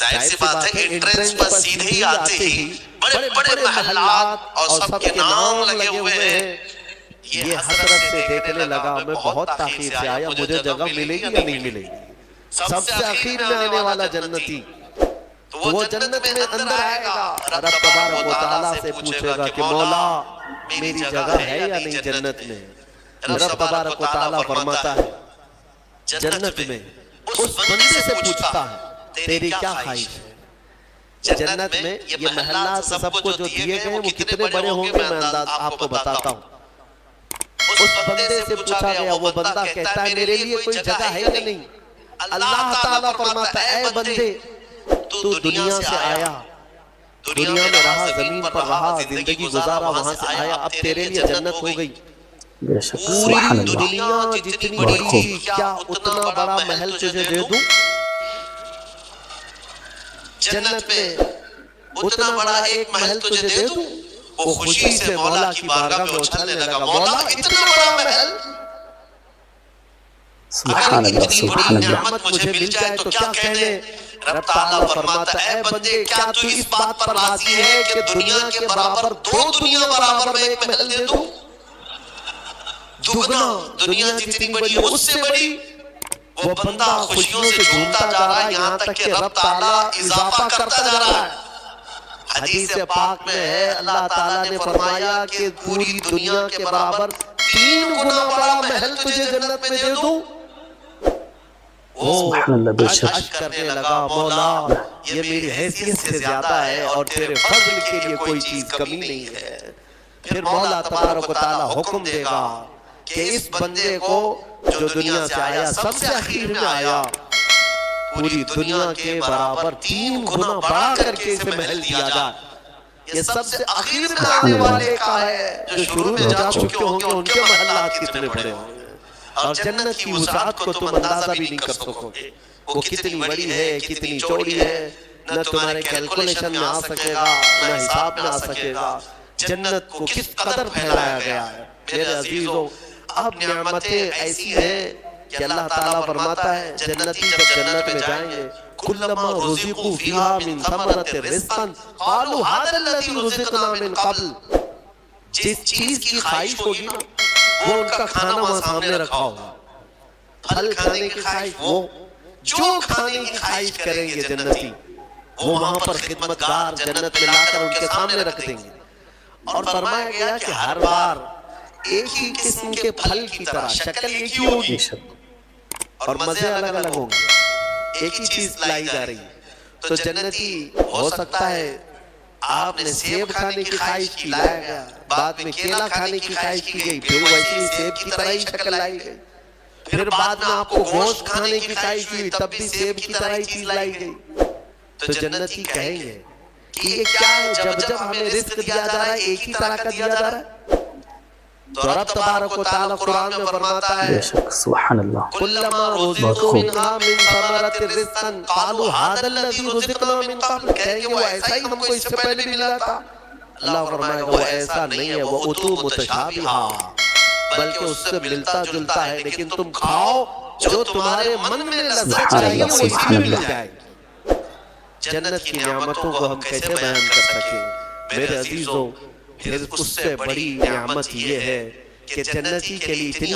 ظاہر سی بات ہے انٹرنس پر سیدھے ہی آتے ہی بڑے بڑے محلات اور سب کے نام لگے ہوئے ہیں. یہ حسرت سے دیکھنے لگا میں بہت تاخیر سے آیا, مجھے جگہ ملے گی یا نہیں ملے گی. سب سے اخیر میں آنے والا جنتی تو وہ جنت میں اندر آئے گا, رب تبارک و تعالیٰ سے پوچھے گا کہ مولا میری جگہ ہے یا نہیں جنت میں. رب تبارک و تعالیٰ فرماتا ہے جنت میں اس بندے سے پوچھتا ہے تیری کیا خواہش ہے. جنت میں یہ محلات سب کو جو دیے گئے وہ کتنے بڑے ہوں گے میں انداز آپ کو بتاتا ہوں. اس بندے سے پوچھا گیا, وہ بندہ کہتا ہے میرے لیے کوئی جگہ ہے یا نہیں. اللہ تعالیٰ فرماتا ہے اے بندے تو دنیا سے آیا, دنیا میں رہا, زمین پر رہا, زندگی گزارا, وہاں سے آیا, اب تیرے لیے جنت ہو گئی. بے شک سبحان پوری اللہ. دنیا جتنی بڑی تھی کیا اتنا بڑا محل تجھے دے دوں. جنت میں اتنا بڑا ایک محل تجھے دے دوں. وہ خوشی سے مولا کی بارگاہ میں اچھلنے لگا, مولا اتنا بڑا محل, سبحان اللہ اتنی بڑی سبحان اللہ. نعمت مجھے مل جائے تو کیا کہنے. رب تعالیٰ فرماتا ہے اے بندے کیا تو اس بات پر راضی ہے کہ دنیا کے برابر دو دنیا برابر میں ایک محل دے دوں. دگنا دنیا جتنی بڑی ہے اس سے بڑی. وہ بندہ خوشیوں سے جھومتا جا رہا ہے یہاں تک کہ رب تعالیٰ اضافہ کرتا جا رہا ہے. حدیث پاک میں ہے اللہ تعالیٰ نے فرمایا کہ پوری دنیا کے برابر 3 گنا بڑا محل تجھے جنت میں دے دوں. سبحان اللہ بے شک. عشق کرنے لگا مولا یہ میری حیثیت سے زیادہ ہے اور تیرے فضل کے لیے کوئی چیز کمی نہیں ہے. پھر مولا تبارک و تعالیٰ حکم دے گا کہ اس بندے کو جو دنیا سے آیا سب سے اخیر میں آیا, پوری دنیا کے برابر 3 گنا بڑھا کر کے اسے محل دیا جائے. یہ سب سے اخیر میں آنے والے کا ہے, جو شروع میں جا چکے ہوں گے ان کے محلات کتنے بڑے ہوں گے. اور جنت کی وسعت کو تم اندازہ بھی نہیں کر سکو گے, وہ کتنی بڑی ہے, کتنی چوڑی ہے, نہ تمہارے کیلکولیشن میں آ سکے گا, نہ حساب میں آ سکے گا. جنت کو کس قدر پھیلایا گیا ہے میرے عزیزوں. اب نعمتیں ایسی ہیں کہ اللہ تعالیٰ فرماتا ہے جنتی جب جنت میں جائیں گے کلما رزقوا فیہا من ثمرۃ رزقا قالوا ھذا الذی رزقنا من قبل. جس چیز کی خواہش ہوگی نا وہ ان کا کھانا وہاں سامنے رکھا ہوگا. پھل کھانے کی خواہش, وہ جو کھانے کی خواہش کریں گے جنتی وہ وہاں پر خدمتگار جنت میں لا کر ان کے سامنے رکھ دیں گے. اور فرمایا گیا کہ ہر بار ایک ہی قسم کے پھل کی طرح شکل ایک ہی ہوگی بے شک اور مزے الگ الگ ہوں گے, ایک ہی چیز لائی جا رہی ہے. تو جنتی ہو سکتا ہے آپ نے سیب کھانے کی خواہش کی, لایا گیا, بعد میں کیلا کھانے کی خواہش کی گئی, پھر ویسے ہی سیب کی طرح ہی شکل لائی گئی. پھر بعد میں آپ کو گوشت کھانے کی خواہش کی, تب بھی سیب کی طرح ہی چیز لائی گئی. تو جنتی کہیں گے کہ یہ کیا ہے, جب جب ہمیں رزق دیا جا رہا ہے ایک ہی طرح کا دیا جا رہا ہے. تو رب تبارک و تعالیٰ قرآن میں فرماتا ہے بے شک سبحان اللہ. کلما رزقوا منہا من ثمرۃ رزقا قالوا ھذا الذی رزقنا من قبل. کہیں گے وہ ایسا ہی ہم کو اس سے پہلے بھی ملا تھا. اللہ فرمائے گا وہ ایسا نہیں ہے, وہ اتو متشابہا, بلکہ اس سے ملتا جلتا ہے, لیکن تم کھاؤ جو تمہارے من میں لذت چاہیے وہ اسی میں مل جائے. جنت کی نعمتوں کو ہم کیسے بیان کر سکیں میرے عزیزوں. پھر اس سے بڑی نعمت یہ ہے کہ جنتی کے لیے اتنی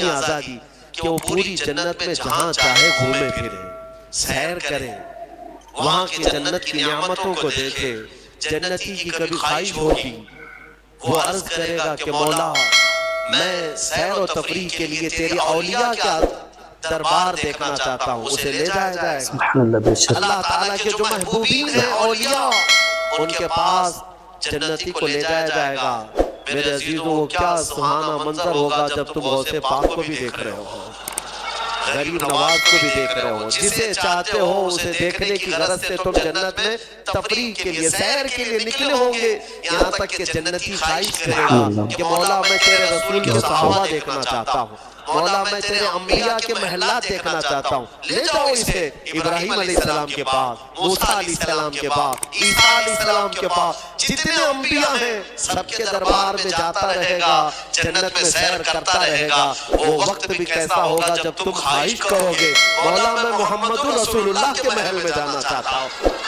آزادی کہ وہ پوری جنت میں جہاں چاہے گھومے پھرے, سیر کرے, وہاں کی جنت کی نعمتوں کو دیکھے. جنتی کی کبھی خواہش ہوگی وہ عرض کرے گا کہ مولا میں سیر و تفریح کے لیے تیری اولیاء کا دربار دیکھنا چاہتا ہوں, اسے لے جایا جائے گا. سبحان اللہ بے شک. اللہ تعالیٰ کے جو محبوبین ہیں اولیاء ان کے پاس جنتی کو لے جایا جائے گا. میرے عزیزوں وہ کیا سہانا منظر ہوگا جب تم غوث پاک کو بھی دیکھ رہے ہو, غریب نواز کو بھی دیکھ رہے ہو, جسے چاہتے ہو اسے دیکھنے کی غرض سے تم جنت میں تفریح کے لیے سیر کے لیے نکلے ہوں گے. یہاں تک کہ جنتی خواہش کرے گا کہ مولا میں تیرے رسول کے صحابہ دیکھنا چاہتا ہوں, مولا میں تیرے انبیاء کے محلات دیکھنا چاہتا ہوں, لے جاؤ اسے ابراہیم علیہ السلام کے پاس, موسیٰ علیہ السلام کے پاس, عیسیٰ علیہ السلام کے پاس, جتنے انبیاء ہیں سب کے دربار میں جاتا رہے گا، جنت میں سیر کرتا رہے گا۔ وہ وقت بھی کیسا ہوگا جب تم خواہش کرو گے مولا میں محمد رسول اللہ کے محل میں جانا چاہتا ہوں۔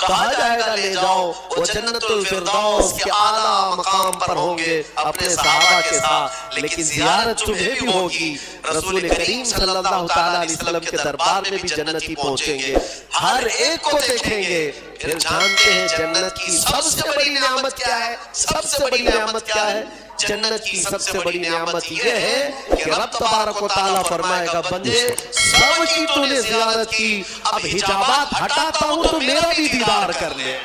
کہا جائے گا لے جاؤ، وہ جنت الفردوس کے اعلیٰ مقام پر ہوں گے اپنے صحابہ کے ساتھ، لیکن زیارت تمہیں بھی ہوگی۔ رسول کریم صلی اللہ تعالیٰ علیہ وسلم کے دربار میں بھی جنتی پہنچیں گے، ہر ایک کو دیکھیں گے۔ پھر جانتے ہیں جنت کی سب سے بڑی نعمت کیا ہے؟ سب سے بڑی نعمت کیا ہے؟ جنت کی سب سے بڑی نعمت یہ ہے کہ رب تبارک و تعالیٰ فرمائے گا بندے سب کی تو نے زیارت کی، اب حجابات ہٹاتا ہوں تو میرا بھی دیدار کر لے۔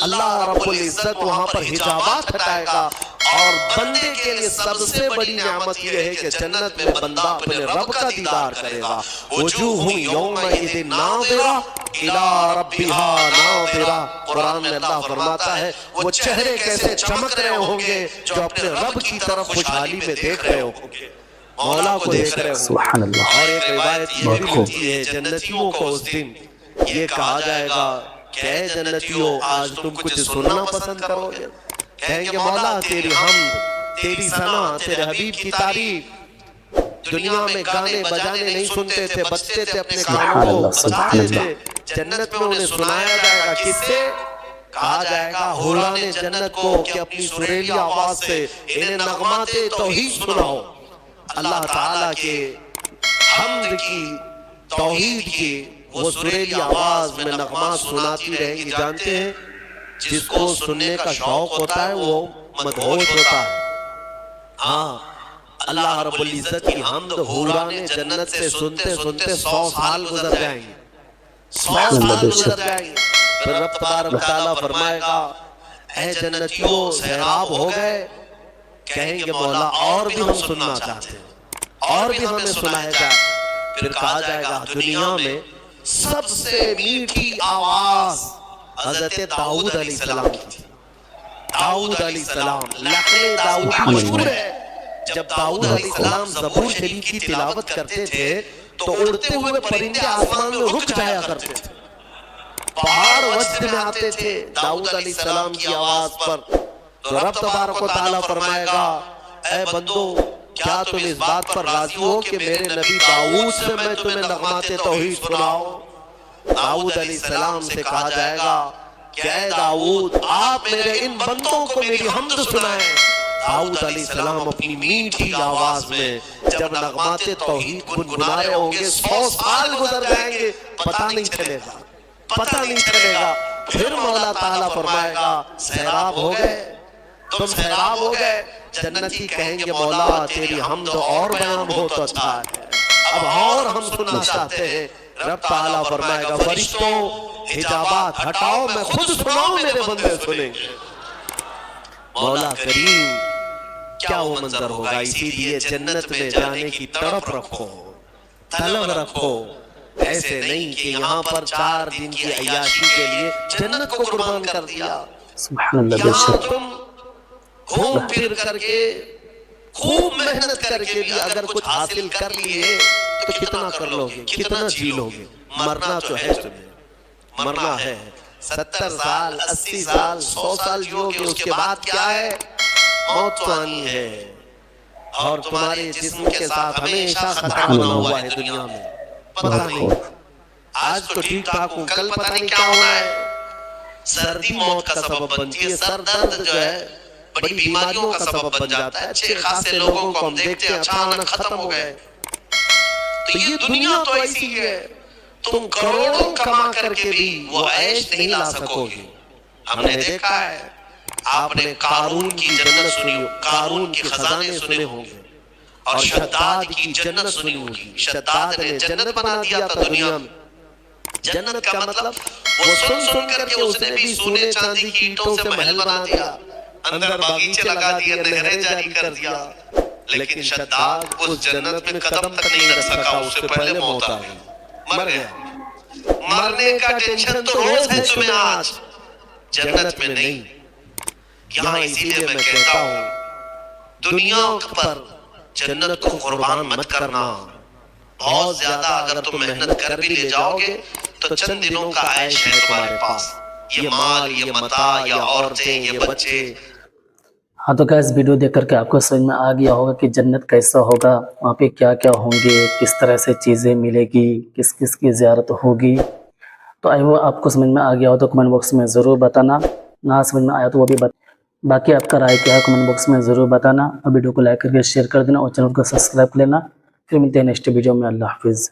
اللہ رب العزت وہاں پر حجابات ہٹائے گا، اور بندے کے لیے سب سے بڑی نعمت یہ ہے کہ جنت میں بندہ اپنے رب کا دیدار کرے گا۔ وجوہ یومئذ ناظرہ الی ربہا ناظرہ، قرآن میں اللہ فرماتا ہے وہ چہرے کیسے چمک رہے ہوں گے جو اپنے رب کی طرف خوشحالی میں دیکھ رہے ہوں گے، مولا کو دیکھ رہے ہوں گے۔ سبحان اللہ۔ اور ایک روایت یہ بھی ملتی ہے جنتیوں کو اس دن یہ کہا جائے گا کہ اے جنتیوں آج تم کچھ سننا پسند کرو گے؟ کہیں گے مولا تیری حمد، تیری ثنا، تیرے حبیب کی تعریف، دنیا میں گانے بجانے نہیں سنتے تھے، بچتے تھے اپنے کانوں کو بجاتے تھے، جنت میں انہیں سنایا جائے گا کس سے؟ کہا جائے گا حوران جنت کو کہ اپنی سریلی آواز سے انہیں نغمات توحید سناؤ، اللہ تعالیٰ کے حمد کی، توحید کی وہ سریلی آواز میں نغمات سناتی رہیں گی۔ جانتے ہیں جس کو سننے کا شوق ہوتا ہے وہ مدہوش ہوتا ہے۔ ہاں اللہ رب العزت کی حمد حوران جنت سے سنتے سنتے 100 سال گزر جائیں گے، 100 سال گزر جائیں گے۔ پھر رب تبارک تعالیٰ فرمائے گا اے جنتیوں سیراب ہو گئے، کہیں گے مولا اور بھی ہم سننا چاہتے ہیں، اور بھی ہمیں سنایا جائے۔ پھر کہا جائے گا دنیا میں سب سے میٹھی آواز حضرت داؤد علیہ السلام کی، داؤد علیہ السلام، لحن داؤد مشہور ہے۔ جب داؤد علیہ السلام زبور شریف کی تلاوت کرتے تھے تو اڑتے ہوئے پرندے آسمان میں رک جایا کرتے تھے، پہاڑ وجد میں آتے تھے داؤد علیہ السلام کی آواز پر۔ تو رب تبارک و تعالیٰ فرمائے گا اے بندو کیا تم اس بات پر راضی ہو کہ میرے نبی داؤد سے میں تمہیں نغمات توحید سناؤں؟ داؤد علیہ السلام سے کہا جائے گا کہ اے داؤد آپ میرے ان بندوں کو میری حمد سنائیں۔ داؤد علیہ السلام اپنی میٹھی آواز میں جب نغمات توحید گنگنا رہے ہوں گے 100 سال گزر جائیں گے، پتہ نہیں چلے گا، پتہ نہیں چلے گا۔ پھر مولا تعالیٰ فرمائے گا سیراب ہو گئے، تم سیراب ہو گئے۔ جنتی کہیں گے مولا تیری حمد اور بیان ہو تو اچھا ہے، اب اور ہم سننا چاہتے ہیں۔ رب تعالیٰ فرمائے گا فرشتوں حجابات ہٹاؤ، میں خود سناؤں میرے بندے سنیں گے۔ مولا کریم کیا وہ منظر ہوگا۔ اسی لیے جنت میں جانے کی تڑپ رکھو، طلب رکھو، ایسے نہیں کہ یہاں پر 4 دن کی عیاشی کے لیے جنت کو قربان کر دیا۔ سبحان اللہ۔ بے یہاں شک تم گھوم پھر کر کے خوب محنت کر کے بھی اگر کچھ حاصل کر لیے تو کتنا کر لو گے، کتنا جی لو گے؟ مرنا تو ہے تمہیں، مرنا ہے۔ 70 سال 80 سال 100 سال جیو گے، اس کے بعد کیا ہے؟ موت تو آنی ہے، اور تمہارے جسم کے ساتھ ہمیشہ خطرہ بنا ہوا ہے دنیا میں۔ پتہ نہیں آج تو ٹھیک ٹھاک ہوں، کل پتہ نہیں کیا ہونا ہے۔ سردی موت کا سبب بنتی ہے، سر درد جو ہے بڑی بیماریوں کا سبب بن جاتا ہے۔ اچھے خاصے لوگوں کو ہم دیکھتے ہیں اچانک ختم ہو گئے۔ تو یہ دنیا تو ایسی ہے، تم کروڑوں کما کر کے بھی وہ عیش نہیں لا سکو گے۔ ہم نے دیکھا ہے، آپ نے قارون کی جنت سنی، قارون کے خزانے سنے ہوں گے، اور شداد کی جنت سنی ہوگی۔ شداد نے جنت بنا دیا تھا دنیا میں۔ جنت کا مطلب وہ سن سن کر کے اس نے بھی سونے چاندی کی اینٹوں سے محل بنا دیا، اندر باغیچے لگا دیے، نہریں جاری کر دیا۔ لیکن شداد اس جنت میں قدم تک نہیں رکھ سکا، اس سے پہلے موت آ گئی، مر گیا۔ مرنے کا ٹینشن تو روز ہے تمہیں آج، جنت میں نہیں۔ یہاں اسی لیے میں کہتا ہوں دنیا پر جنت کو قربان مت کرنا۔ بہت زیادہ اگر تم محنت کر بھی لے جاؤ گے تو چند دنوں کا عیش ہے تمہارے پاس، یہ مال، یہ متاع، یا عورتیں، یہ بچے۔ ہاں تو گائز ویڈیو دیکھ کر کے آپ کو سمجھ میں آ گیا ہوگا کہ جنت کیسا ہوگا، وہاں پہ کیا کیا ہوں گے، کس طرح سے چیزیں ملے گی، کس کس کی زیارت ہوگی۔ تو آئی وہ آپ کو سمجھ میں آ گیا ہو تو کمنٹ باکس میں ضرور بتانا، نہ سمجھ میں آیا تو وہ بھی باقی آپ کا رائے کیا ہے کمنٹ باکس میں ضرور بتانا، اور ویڈیو کو لائک کر کے شیئر کر دینا، اور چینل کو سبسکرائب کر لینا۔ پھر ملتے ہیں نیکسٹ ویڈیو میں، اللہ حافظ۔